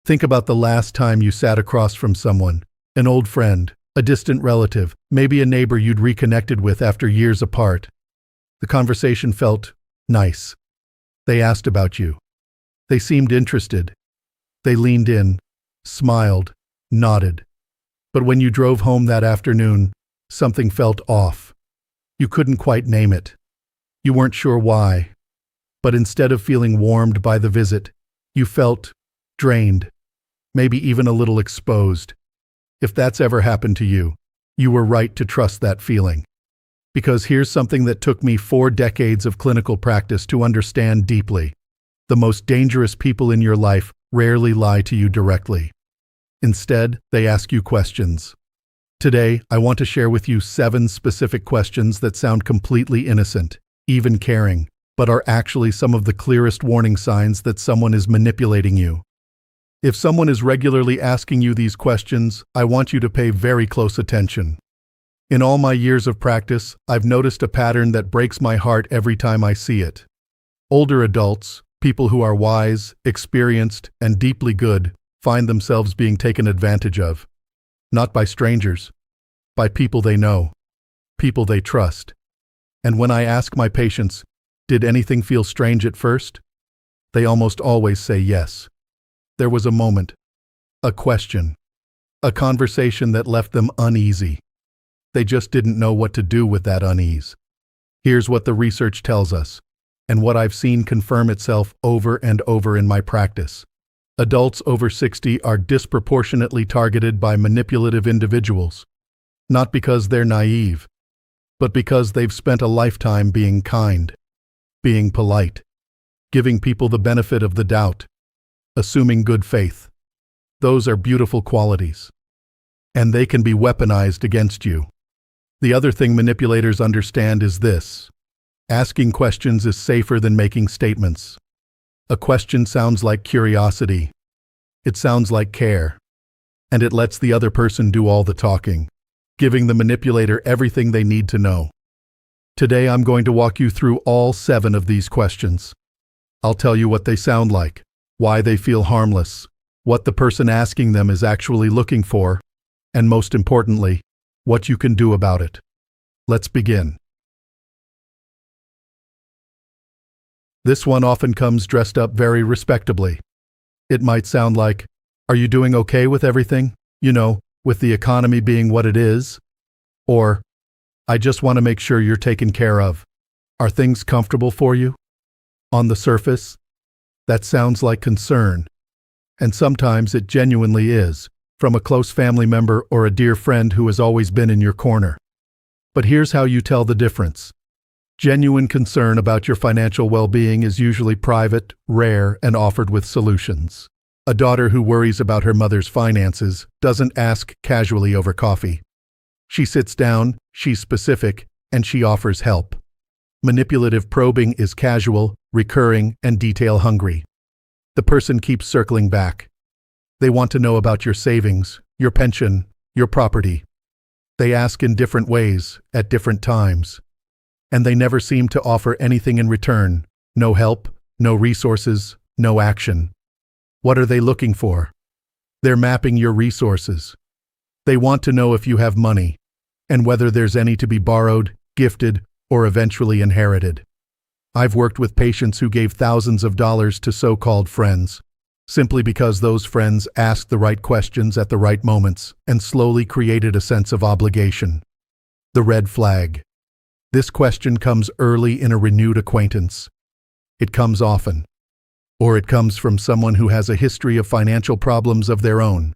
Think about the last time you sat across from someone, an old friend, a distant relative, maybe a neighbor you'd reconnected with after years apart. The conversation felt nice. They asked about you. They seemed interested. They leaned in, smiled, nodded. But when you drove home that afternoon, something felt off. You couldn't quite name it. You weren't sure why. But instead of feeling warmed by the visit, you felt drained, maybe even a little exposed. If that's ever happened to you, you were right to trust that feeling. Because here's something that took me 4 decades of clinical practice to understand deeply. The most dangerous people in your life rarely lie to you directly. Instead, they ask you questions. Today, I want to share with you 7 specific questions that sound completely innocent, even caring, but are actually some of the clearest warning signs that someone is manipulating you. If someone is regularly asking you these questions, I want you to pay very close attention. In all my years of practice, I've noticed a pattern that breaks my heart every time I see it. Older adults, people who are wise, experienced, and deeply good, find themselves being taken advantage of. Not by strangers, by people they know, people they trust. And when I ask my patients, did anything feel strange at first? They almost always say yes. There was a moment, a question, a conversation that left them uneasy. They just didn't know what to do with that unease. Here's what the research tells us, and what I've seen confirm itself over and over in my practice. Adults over 60 are disproportionately targeted by manipulative individuals, not because they're naive, but because they've spent a lifetime being kind, being polite, giving people the benefit of the doubt, assuming good faith. Those are beautiful qualities, and they can be weaponized against you. The other thing manipulators understand is this: asking questions is safer than making statements. A question sounds like curiosity. It sounds like care. And it lets the other person do all the talking, giving the manipulator everything they need to know. Today I'm going to walk you through all 7 of these questions. I'll tell you what they sound like, why they feel harmless, what the person asking them is actually looking for, and most importantly, what you can do about it. Let's begin. This one often comes dressed up very respectably. It might sound like, "Are you doing okay with everything? You know, with the economy being what it is?" Or, "I just want to make sure you're taken care of. Are things comfortable for you?" On the surface, that sounds like concern. And sometimes it genuinely is, from a close family member or a dear friend who has always been in your corner. But here's how you tell the difference. Genuine concern about your financial well-being is usually private, rare, and offered with solutions. A daughter who worries about her mother's finances doesn't ask casually over coffee. She sits down, she's specific, and she offers help. Manipulative probing is casual, recurring, and detail-hungry. The person keeps circling back. They want to know about your savings, your pension, your property. They ask in different ways, at different times. And they never seem to offer anything in return. No help, no resources, no action. What are they looking for? They're mapping your resources. They want to know if you have money, and whether there's any to be borrowed, gifted, or eventually inherited. I've worked with patients who gave thousands of dollars to so-called friends, simply because those friends asked the right questions at the right moments and slowly created a sense of obligation. The red flag. This question comes early in a renewed acquaintance. It comes often. Or it comes from someone who has a history of financial problems of their own.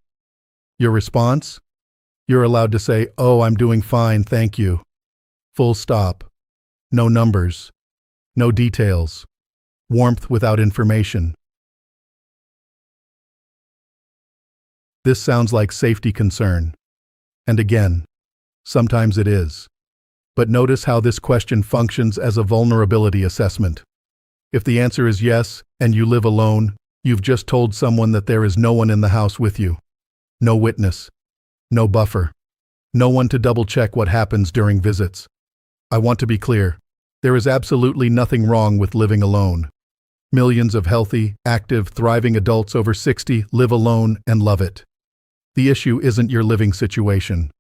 Your response? You're allowed to say, "Oh, I'm doing fine, thank you." Full stop. No numbers. No details. Warmth without information. This sounds like safety concern. And again, sometimes it is. But notice how this question functions as a vulnerability assessment. If the answer is yes, and you live alone, you've just told someone that there is no one in the house with you. No witness. No buffer. No one to double-check what happens during visits. I want to be clear. There is absolutely nothing wrong with living alone. Millions of healthy, active, thriving adults over 60 live alone and love it. The issue isn't your living situation.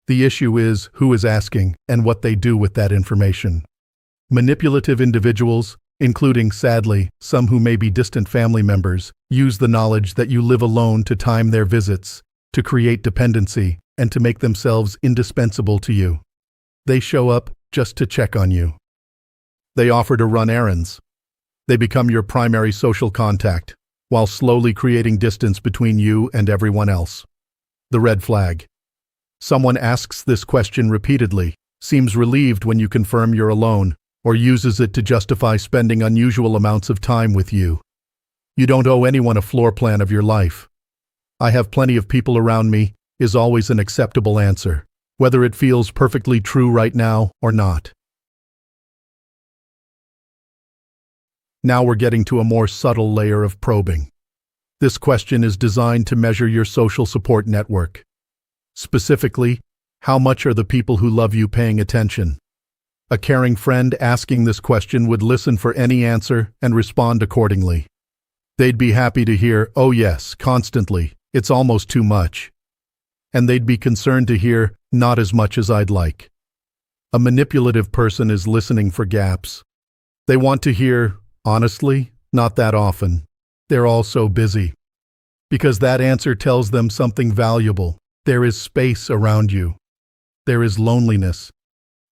The issue is who is asking and what they do with that information. Manipulative individuals, including, sadly, some who may be distant family members, use the knowledge that you live alone to time their visits, to create dependency, and to make themselves indispensable to you. They show up just to check on you. They offer to run errands. They become your primary social contact, while slowly creating distance between you and everyone else. The red flag. Someone asks this question repeatedly, seems relieved when you confirm you're alone, or uses it to justify spending unusual amounts of time with you. You don't owe anyone a floor plan of your life. "I have plenty of people around me" is always an acceptable answer, whether it feels perfectly true right now or not. Now we're getting to a more subtle layer of probing. This question is designed to measure your social support network. Specifically, how much are the people who love you paying attention? A caring friend asking this question would listen for any answer and respond accordingly. They'd be happy to hear, "Oh yes, constantly, it's almost too much." And they'd be concerned to hear, "Not as much as I'd like." A manipulative person is listening for gaps. They want to hear, "Honestly, not that often. They're all so busy." Because that answer tells them something valuable. There is space around you. There is loneliness.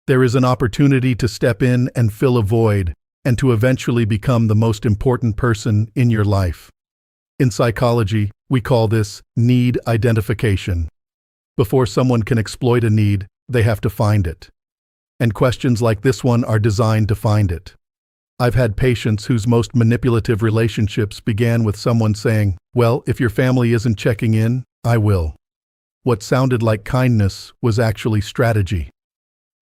There is an opportunity to step in and fill a void, and to eventually become the most important person in your life. In psychology, we call this need identification. Before someone can exploit a need, they have to find it. And questions like this one are designed to find it. I've had patients whose most manipulative relationships began with someone saying, "Well, if your family isn't checking in, I will." What sounded like kindness was actually strategy.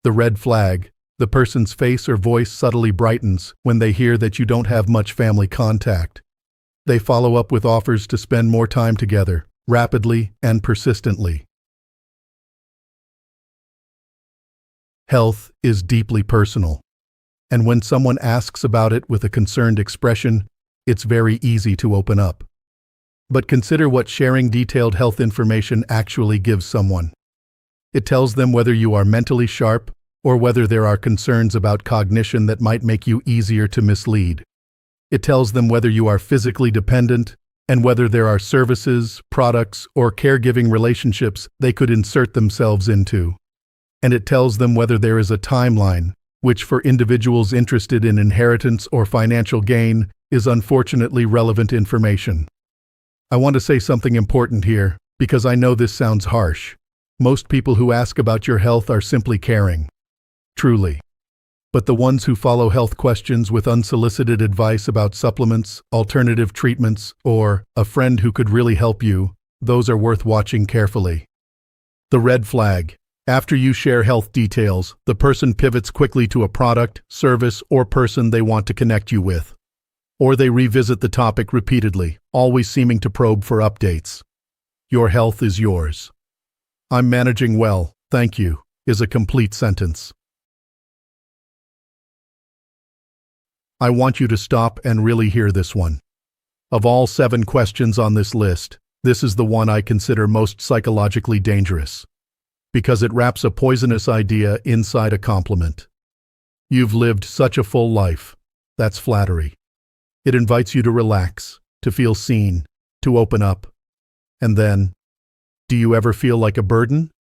The red flag, the person's face or voice subtly brightens when they hear that you don't have much family contact. They follow up with offers to spend more time together, rapidly and persistently. Health is deeply personal. And when someone asks about it with a concerned expression, it's very easy to open up. But consider what sharing detailed health information actually gives someone. It tells them whether you are mentally sharp or whether there are concerns about cognition that might make you easier to mislead. It tells them whether you are physically dependent and whether there are services, products, or caregiving relationships they could insert themselves into. And it tells them whether there is a timeline, which for individuals interested in inheritance or financial gain is unfortunately relevant information. I want to say something important here, because I know this sounds harsh. Most people who ask about your health are simply caring. Truly. But the ones who follow health questions with unsolicited advice about supplements, alternative treatments, or a friend who could really help you, those are worth watching carefully. The red flag. After you share health details, the person pivots quickly to a product, service, or person they want to connect you with. Or they revisit the topic repeatedly, always seeming to probe for updates. Your health is yours. "I'm managing well, thank you," is a complete sentence. I want you to stop and really hear this one. Of all 7 questions on this list, this is the one I consider most psychologically dangerous. Because it wraps a poisonous idea inside a compliment. "You've lived such a full life." That's flattery. It invites you to relax, to feel seen, to open up. And then, "Do you ever feel like a burden?"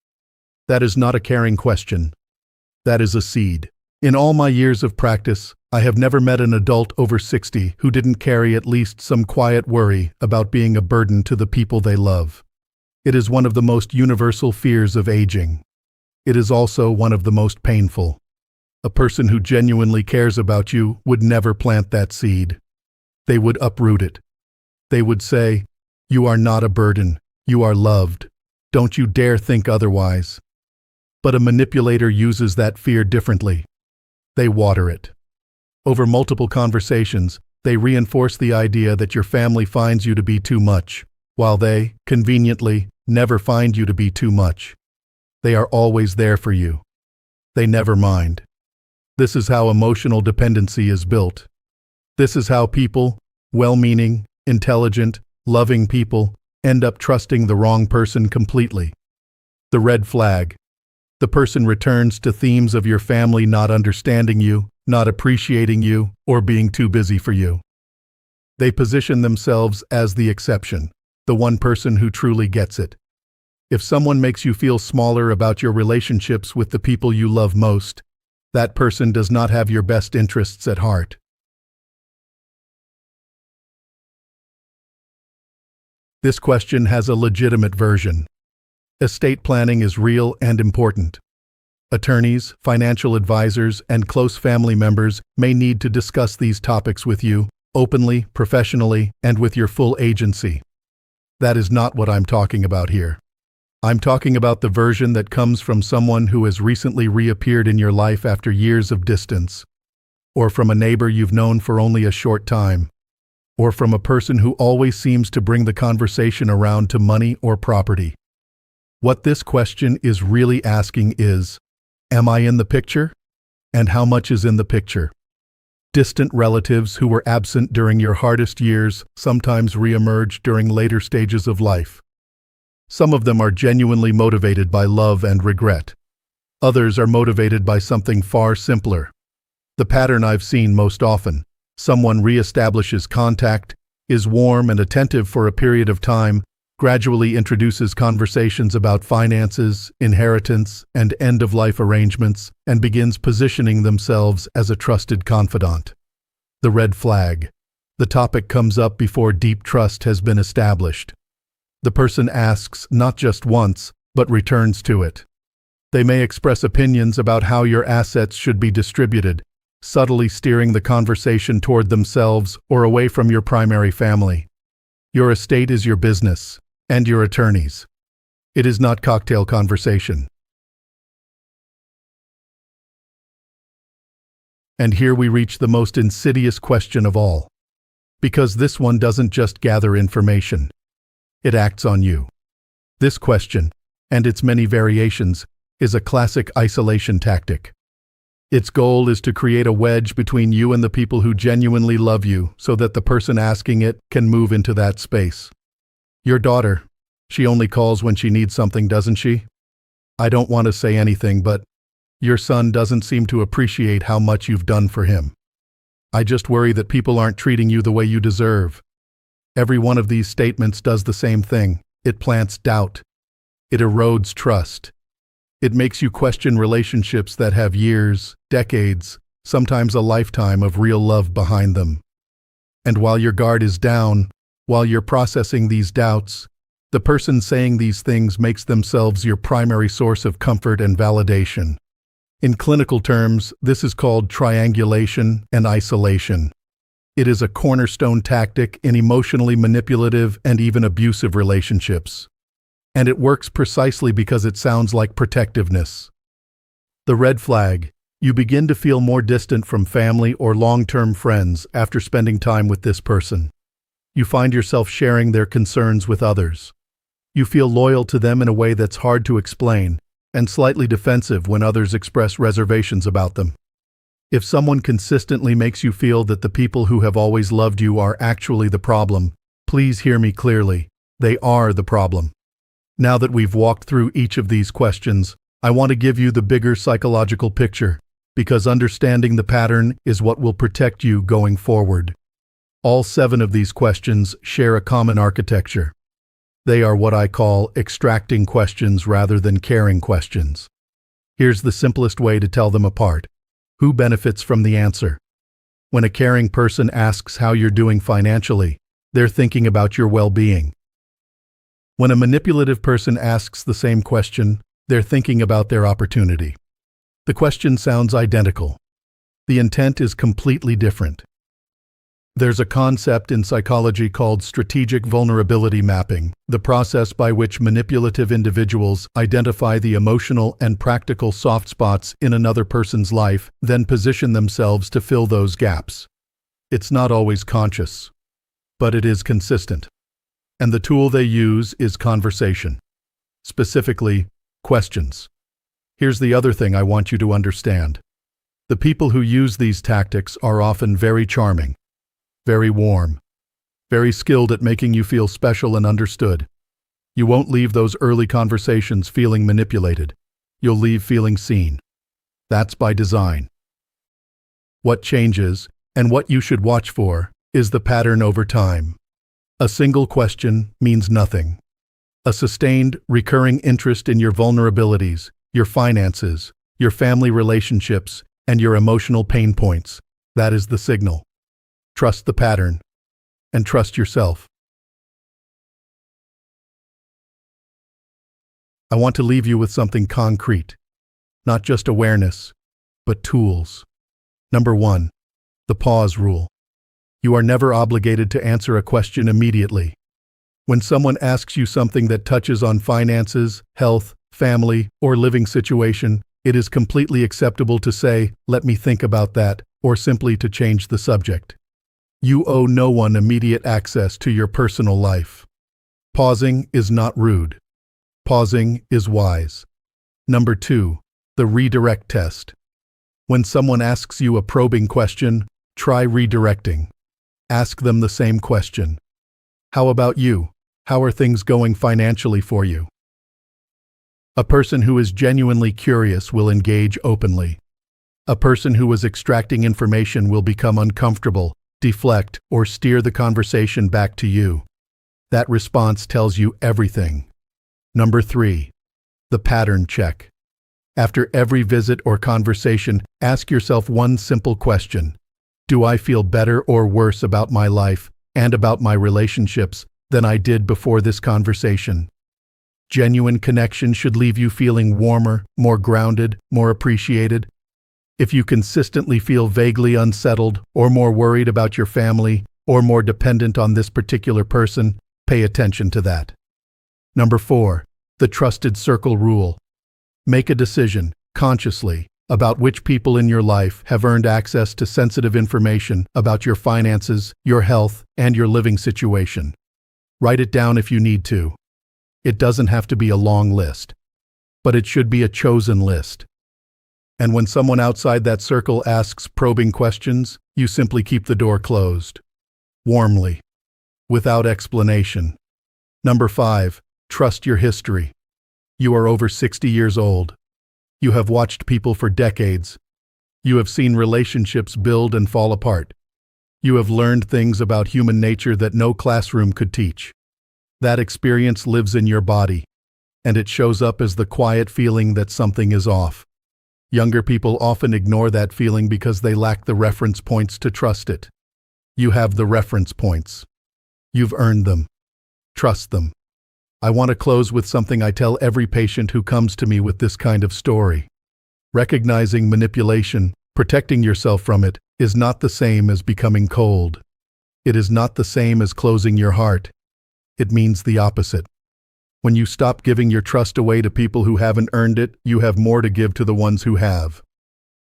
That is not a caring question. That is a seed. In all my years of practice, I have never met an adult over 60 who didn't carry at least some quiet worry about being a burden to the people they love. It is one of the most universal fears of aging. It is also one of the most painful. A person who genuinely cares about you would never plant that seed. They would uproot it. They would say, "You are not a burden. You are loved. Don't you dare think otherwise." But a manipulator uses that fear differently. They water it. Over multiple conversations, they reinforce the idea that your family finds you to be too much, while they, conveniently, never find you to be too much. They are always there for you. They never mind. This is how emotional dependency is built. This is how people, Well-meaning, intelligent, loving people end up trusting the wrong person completely. The red flag. The person returns to themes of your family not understanding you, not appreciating you, or being too busy for you. They position themselves as the exception, the one person who truly gets it. If someone makes you feel smaller about your relationships with the people you love most, that person does not have your best interests at heart. This question has a legitimate version. Estate planning is real and important. Attorneys, financial advisors, and close family members may need to discuss these topics with you, openly, professionally, and with your full agency. That is not what I'm talking about here. I'm talking about the version that comes from someone who has recently reappeared in your life after years of distance, or from a neighbor you've known for only a short time, or from a person who always seems to bring the conversation around to money or property. What this question is really asking is, am I in the picture? And how much is in the picture? Distant relatives who were absent during your hardest years sometimes reemerge during later stages of life. Some of them are genuinely motivated by love and regret. Others are motivated by something far simpler. The pattern I've seen most often: someone reestablishes contact, is warm and attentive for a period of time, gradually introduces conversations about finances, inheritance, and end-of-life arrangements, and begins positioning themselves as a trusted confidant. The red flag. The topic comes up before deep trust has been established. The person asks not just once, but returns to it. They may express opinions about how your assets should be distributed, subtly steering the conversation toward themselves or away from your primary family. Your estate is your business, and your attorney's. It is not cocktail conversation. And here we reach the most insidious question of all. Because this one doesn't just gather information. It acts on you. This question, and its many variations, is a classic isolation tactic. Its goal is to create a wedge between you and the people who genuinely love you so that the person asking it can move into that space. Your daughter, she only calls when she needs something, doesn't she? I don't want to say anything, but your son doesn't seem to appreciate how much you've done for him. I just worry that people aren't treating you the way you deserve. Every one of these statements does the same thing. It plants doubt. It erodes trust. It makes you question relationships that have years, decades, sometimes a lifetime of real love behind them. And while your guard is down, while you're processing these doubts, the person saying these things makes themselves your primary source of comfort and validation. In clinical terms, this is called triangulation and isolation. It is a cornerstone tactic in emotionally manipulative and even abusive relationships. And it works precisely because it sounds like protectiveness. The red flag. You begin to feel more distant from family or long-term friends after spending time with this person. You find yourself sharing their concerns with others. You feel loyal to them in a way that's hard to explain, and slightly defensive when others express reservations about them. If someone consistently makes you feel that the people who have always loved you are actually the problem, please hear me clearly. They are the problem. Now that we've walked through each of these questions, I want to give you the bigger psychological picture, because understanding the pattern is what will protect you going forward. All 7 of these questions share a common architecture. They are what I call extracting questions rather than caring questions. Here's the simplest way to tell them apart. Who benefits from the answer? When a caring person asks how you're doing financially, they're thinking about your well-being. When a manipulative person asks the same question, they're thinking about their opportunity. The question sounds identical. The intent is completely different. There's a concept in psychology called strategic vulnerability mapping, the process by which manipulative individuals identify the emotional and practical soft spots in another person's life, then position themselves to fill those gaps. It's not always conscious, but it is consistent. And the tool they use is conversation. Specifically, questions. Here's the other thing I want you to understand. The people who use these tactics are often very charming, very warm, very skilled at making you feel special and understood. You won't leave those early conversations feeling manipulated. You'll leave feeling seen. That's by design. What changes, and what you should watch for, is the pattern over time. A single question means nothing. A sustained, recurring interest in your vulnerabilities, your finances, your family relationships, and your emotional pain points, that is the signal. Trust the pattern, and trust yourself. I want to leave you with something concrete. Not just awareness, but tools. Number 1. The pause rule. You are never obligated to answer a question immediately. When someone asks you something that touches on finances, health, family, or living situation, it is completely acceptable to say, "Let me think about that," or simply to change the subject. You owe no one immediate access to your personal life. Pausing is not rude. Pausing is wise. Number 2. The redirect test. When someone asks you a probing question, try redirecting. Ask them the same question. How about you? How are things going financially for you? A person who is genuinely curious will engage openly. A person who is extracting information will become uncomfortable, deflect, or steer the conversation back to you. That response tells you everything. Number 3. The pattern check. After every visit or conversation, ask yourself one simple question. Do I feel better or worse about my life and about my relationships than I did before this conversation? Genuine connection should leave you feeling warmer, more grounded, more appreciated. If you consistently feel vaguely unsettled or more worried about your family or more dependent on this particular person, pay attention to that. Number 4. The trusted circle rule. Make a decision, consciously, about which people in your life have earned access to sensitive information about your finances, your health, and your living situation. Write it down if you need to. It doesn't have to be a long list, but it should be a chosen list. And when someone outside that circle asks probing questions, you simply keep the door closed. Warmly. Without explanation. Number 5. Trust your history. You are over 60 years old. You have watched people for decades. You have seen relationships build and fall apart. You have learned things about human nature that no classroom could teach. That experience lives in your body, and it shows up as the quiet feeling that something is off. Younger people often ignore that feeling because they lack the reference points to trust it. You have the reference points. You've earned them. Trust them. I want to close with something I tell every patient who comes to me with this kind of story. Recognizing manipulation, protecting yourself from it, is not the same as becoming cold. It is not the same as closing your heart. It means the opposite. When you stop giving your trust away to people who haven't earned it, you have more to give to the ones who have.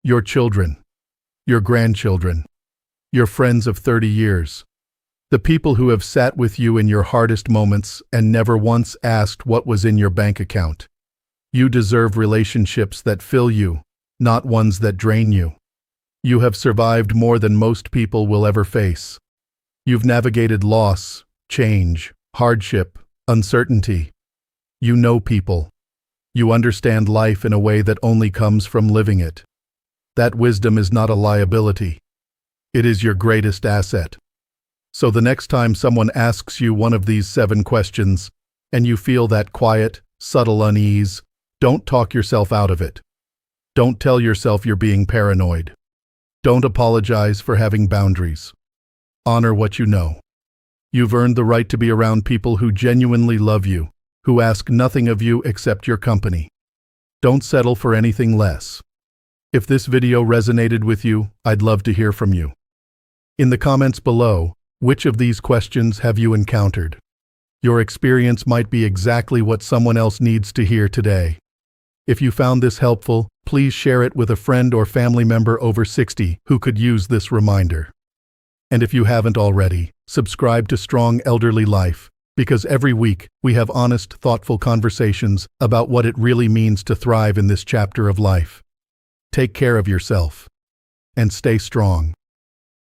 Your children, your grandchildren, your friends of 30 years. The people who have sat with you in your hardest moments and never once asked what was in your bank account. You deserve relationships that fill you, not ones that drain you. You have survived more than most people will ever face. You've navigated loss, change, hardship, uncertainty. You know people. You understand life in a way that only comes from living it. That wisdom is not a liability. It is your greatest asset. So the next time someone asks you one of these 7 questions, and you feel that quiet, subtle unease, don't talk yourself out of it. Don't tell yourself you're being paranoid. Don't apologize for having boundaries. Honor what you know. You've earned the right to be around people who genuinely love you, who ask nothing of you except your company. Don't settle for anything less. If this video resonated with you, I'd love to hear from you. In the comments below, which of these questions have you encountered? Your experience might be exactly what someone else needs to hear today. If you found this helpful, please share it with a friend or family member over 60 who could use this reminder. And if you haven't already, subscribe to Strong Elderly Life, because every week we have honest, thoughtful conversations about what it really means to thrive in this chapter of life. Take care of yourself and stay strong.